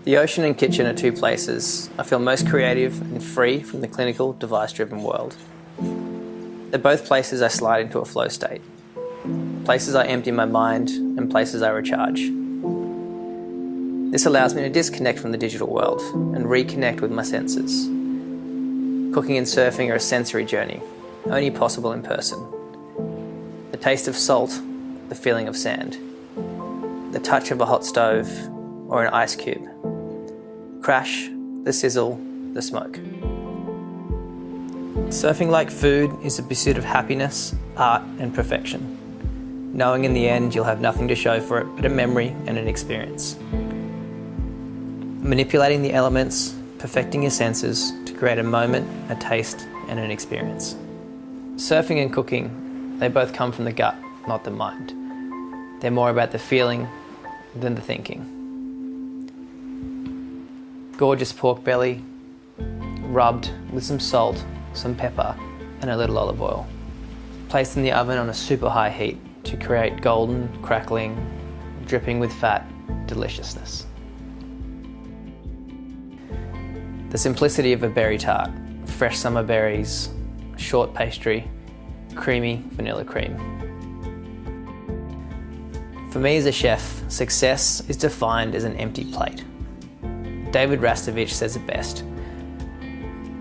The ocean and kitchen are two places I feel most creative and free from the clinical, device-driven world. They're both places I slide into a flow state, places I empty my mind and places I recharge. This allows me to disconnect from the digital world and reconnect with my senses. Cooking and surfing are a sensory journey, only possible in person. The taste of salt, the feeling of sand, the touch of a hot stove or an ice cube. Crash, the sizzle, the smoke. Surfing like food is a pursuit of happiness, art and perfection, knowing in the end you'll have nothing to show for it but a memory and an experience. Manipulating the elements, perfecting your senses to create a moment, a taste and an experience. Surfing and cooking, they both come from the gut, not the mind. They're more about the feeling than the thinking. Gorgeous pork belly, rubbed with some salt, some pepper and a little olive oil. Placed in the oven on a super high heat to create golden, crackling, dripping with fat deliciousness. The simplicity of a berry tart, fresh summer berries, short pastry, creamy vanilla cream. For me as a chef, success is defined as an empty plate. David Rastovich says it best.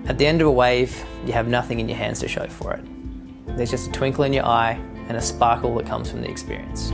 At the end of a wave, you have nothing in your hands to show for it. There's just a twinkle in your eye and a sparkle that comes from the experience.